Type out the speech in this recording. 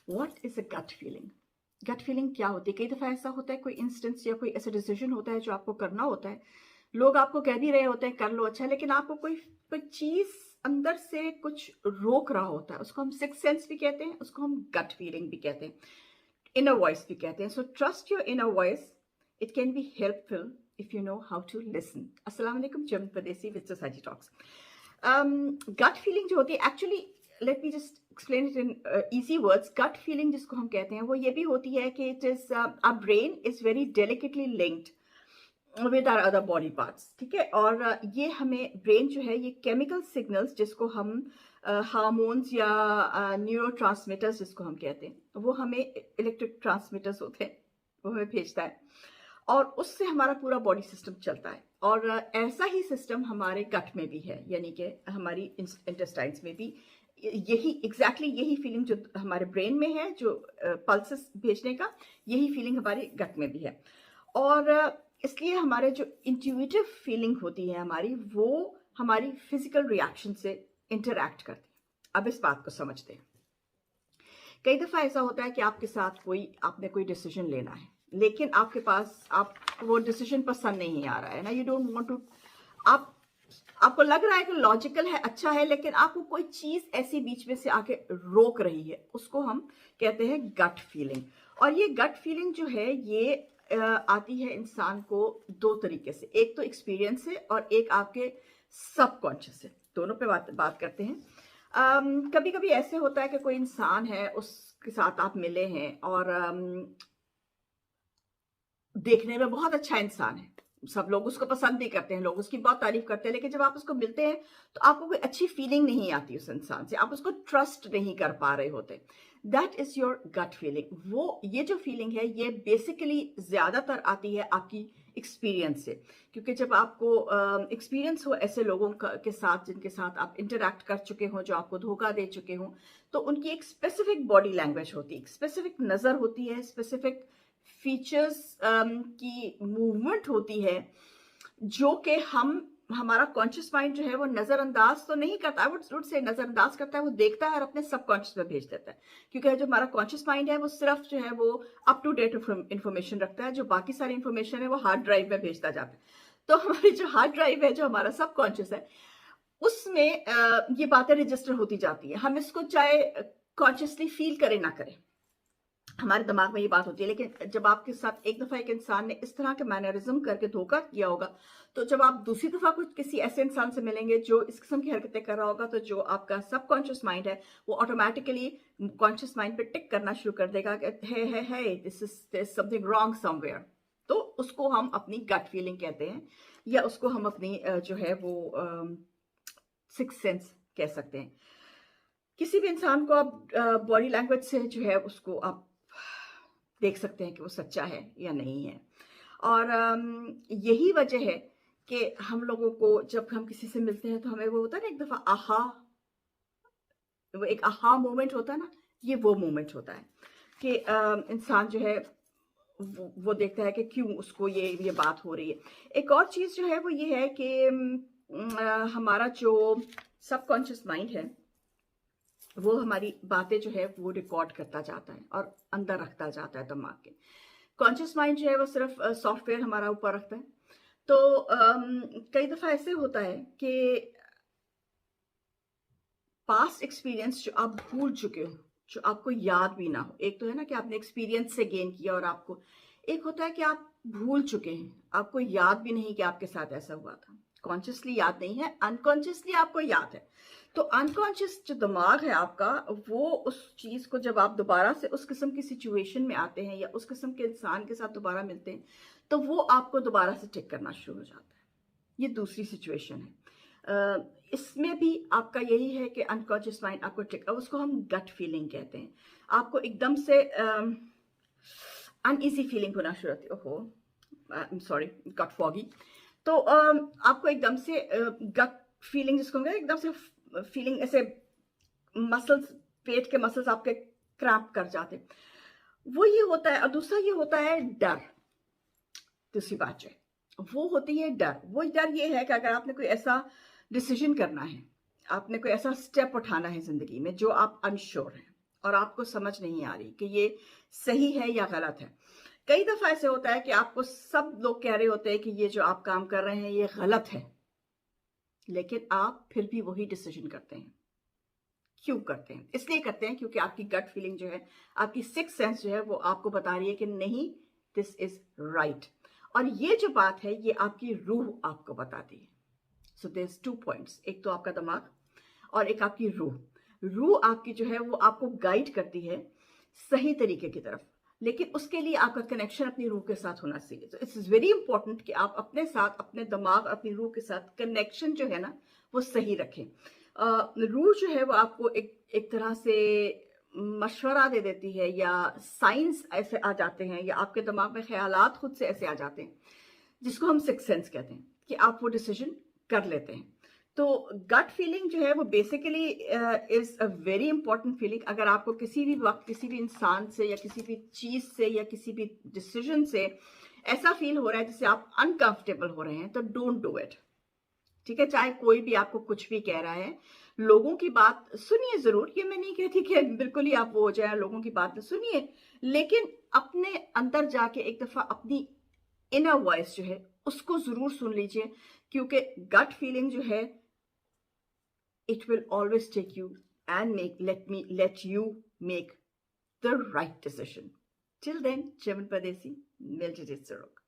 What is a gut feeling? Gut feeling क्या होती है? कई दफ़ा ऐसा होता है, कोई इंस्टेंस या कोई ऐसा डिसीजन होता है जो आपको करना होता है, लोग आपको कह भी रहे होते हैं कर लो, अच्छा, लेकिन आपको कोई कोई चीज़ अंदर से कुछ रोक रहा होता है, उसको हम सिक्स सेंस भी कहते हैं, उसको हम गट फीलिंग भी कहते हैं, इनर वॉइस भी कहते हैं। So trust your inner voice, it can be helpful if you know how to listen. अस्सलाम वालेकुम, Jam Pardesi with Society Talks. Gut feeling जो होती है, actually let me just explain it in easy words. Gut feeling जिसको हम कहते हैं वो ये भी होती है कि it is our brain is very delicately linked with our other body parts, ठीक है। और ये हमें ब्रेन जो है ये केमिकल सिग्नल्स जिसको हम हार्मोन्स या न्यूरो जिसको हम कहते हैं, वो हमें इलेक्ट्रिक ट्रांसमीटर्स होते हैं, वो हमें भेजता है और उससे हमारा पूरा बॉडी सिस्टम चलता है। और ऐसा ही सिस्टम हमारे गट में भी है, यानी कि हमारी इंटेस्टाइन्स में भी यही एग्जैक्टली यही फीलिंग जो हमारे ब्रेन में है, जो पल्सेस भेजने का, यही फीलिंग हमारे गट में भी है। और इसलिए हमारे जो इंट्यूटिव फीलिंग होती है हमारी, वो हमारी फिजिकल रिएक्शन से इंटरैक्ट करती है। अब इस बात को समझते हैं। कई दफ़ा ऐसा होता है कि आपके साथ आपने कोई डिसीजन लेना है, लेकिन आपके पास वो डिसीजन पसंद नहीं आ रहा है ना, यू डोंट वांट टू, आपको लग रहा है कि लॉजिकल है, अच्छा है, लेकिन आपको कोई चीज ऐसी बीच में से आके रोक रही है, उसको हम कहते हैं गट फीलिंग। और ये गट फीलिंग जो है ये आती है इंसान को दो तरीके से, एक तो एक्सपीरियंस से और एक आपके सबकॉन्शियस से, दोनों पे बात करते हैं। कभी कभी ऐसे होता है कि कोई इंसान है, उसके साथ आप मिले हैं और देखने में बहुत अच्छा इंसान है, सब लोग उसको पसंद भी करते हैं, लोग उसकी बहुत तारीफ करते हैं, लेकिन जब आप उसको मिलते हैं तो आपको कोई अच्छी फीलिंग नहीं आती उस इंसान से, आप उसको ट्रस्ट नहीं कर पा रहे होते। That is your gut feeling. वो ये जो फीलिंग है ये बेसिकली ज्यादातर आती है आपकी एक्सपीरियंस से, क्योंकि जब आपको एक्सपीरियंस हो ऐसे लोगों के साथ जिनके साथ आप इंटरैक्ट कर चुके हो, जो आपको धोखा दे चुके हो, तो उनकी एक स्पेसिफिक बॉडी लैंग्वेज होती है, स्पेसिफिक नजर होती है, स्पेसिफिक फीचर्स की मूवमेंट होती है, जो कि हमारा कॉन्शियस माइंड जो है वो नजरअंदाज तो नहीं करता, वो से नजरअंदाज करता है, वो देखता है और अपने सबकॉन्शियस में भेज देता है। क्योंकि जो हमारा कॉन्शियस माइंड है वो सिर्फ जो है वो अप टू डेट इंफॉर्मेशन रखता है, जो बाकी सारी इंफॉर्मेशन है वो हार्ड ड्राइव में भेजता जाता है। तो हमारी जो हार्ड ड्राइव है, जो हमारा सबकॉन्शियस है, उसमें ये बातें रजिस्टर होती जाती है। हम इसको चाहे कॉन्शियसली फील करें ना करें, हमारे दिमाग में ये बात होती है। लेकिन जब आपके साथ एक दफा एक इंसान ने इस तरह के मैनरिज्म करके धोखा किया होगा, तो जब आप दूसरी दफा कुछ किसी ऐसे इंसान से मिलेंगे जो इस किस्म की हरकतें कर रहा होगा, तो जो आपका सबकॉन्शियस माइंड है वो ऑटोमेटिकली कॉन्शियस माइंड पे टिक करना शुरू कर देगा कि है this is something wrong somewhere. तो उसको हम अपनी गट फीलिंग कहते हैं, या उसको हम अपनी जो है वो सिक्स सेंस कह सकते हैं। किसी भी इंसान को आप बॉडी लैंग्वेज से जो है उसको आप देख सकते हैं कि वो सच्चा है या नहीं है। और यही वजह है कि हम लोगों को जब हम किसी से मिलते हैं तो हमें वो होता है ना, एक दफा वो एक आहा मोमेंट होता है ना, ये वो मोमेंट होता है कि इंसान जो है वो देखता है कि क्यों उसको ये बात हो रही है। एक और चीज जो है वो ये है कि हमारा जो सबकॉन्शियस माइंड है वो हमारी बातें जो है वो रिकॉर्ड करता जाता है और अंदर रखता जाता है दिमाग के। कॉन्शियस माइंड जो है वो सिर्फ सॉफ्टवेयर हमारा ऊपर रखता है। तो कई दफा ऐसे होता है कि पास्ट एक्सपीरियंस जो आप भूल चुके हो, जो आपको याद भी ना हो, एक तो है ना कि आपने एक्सपीरियंस से गेन किया और आपको, एक होता है कि आप भूल चुके हैं, आपको याद भी नहीं कि आपके साथ ऐसा हुआ था। कॉन्शियसली याद नहीं है, अनकॉन्शियसली आपको याद है। तो अनकॉन्शियस जो दिमाग है आपका, वो उस चीज को जब आप दोबारा से उस किस्म की सिचुएशन में आते हैं या उस किस्म के इंसान के साथ दोबारा मिलते हैं, तो वो आपको दोबारा से टिक करना शुरू हो जाता है। ये दूसरी सिचुएशन है। इसमें भी आपका यही है कि अनकॉन्शियस माइंड आपको ट्रिक, अब उसको हम गट फीलिंग कहते हैं। आपको एकदम से अनईजी फीलिंग होना शुरू होती है, ओहो सॉरी गट फॉगी। तो आपको एकदम से गट फीलिंग जिसको हम कहते हैं, एकदम से फीलिंग ऐसे मसल्स, पेट के मसल्स आपके क्रैम्प कर जाते हैं, वो ये होता है। और दूसरा ये होता है डर। दूसरी बात जो है वो होती है डर। वो डर ये है कि अगर आपने कोई ऐसा डिसीजन करना है, आपने कोई ऐसा स्टेप उठाना है जिंदगी में जो आप अनश्योर हैं, और आपको समझ नहीं आ रही कि ये सही है या गलत है। कई दफा ऐसे होता है कि आपको सब लोग कह रहे होते हैं कि ये जो आप काम कर रहे हैं ये गलत है, लेकिन आप फिर भी वही डिसीजन करते हैं। क्यों करते हैं? इसलिए करते हैं क्योंकि आपकी गट फीलिंग जो है, आपकी सिक्स सेंस जो है, वो आपको बता रही है कि नहीं, दिस इज राइट। और ये जो बात है ये आपकी रूह आपको बताती है। सो देयर टू पॉइंट्स, एक तो आपका दिमाग और एक आपकी रूह। रूह आपकी जो है वो आपको गाइड करती है सही तरीके की तरफ, लेकिन उसके लिए आपका कनेक्शन अपनी रूह के साथ होना चाहिए। तो इट्स वेरी इंपॉर्टेंट कि आप अपने साथ, अपने दिमाग, अपनी रूह के साथ कनेक्शन जो है ना वो सही रखें। रूह जो है वो आपको एक तरह से मशवरा दे देती है, या साइंस ऐसे आ जाते हैं, या आपके दिमाग में ख्यालात खुद से ऐसे आ जाते हैं जिसको हम सिक्स सेंस कहते हैं, कि आप वो डिसीजन कर लेते हैं। तो गट फीलिंग जो है वो basically is a very important feeling. अगर आपको किसी भी वक्त किसी भी इंसान से या किसी भी चीज से या किसी भी डिसीजन से ऐसा फील हो रहा है जिससे आप अनकंफर्टेबल हो रहे हैं, तो डोंट डू इट। ठीक है, चाहे कोई भी आपको कुछ भी कह रहा है, लोगों की बात सुनिए जरूर, ये मैं नहीं कहती कि बिल्कुल ही आप वो हो जाए, लोगों की बात सुनिए, लेकिन अपने अंदर जाके एक दफा अपनी इनर वॉइस जो है उसको जरूर सुन लीजिए, क्योंकि गट फीलिंग जो है it will always take you and let you make the right decision. Till then, Chaman Padesi, Miljeet Sarok.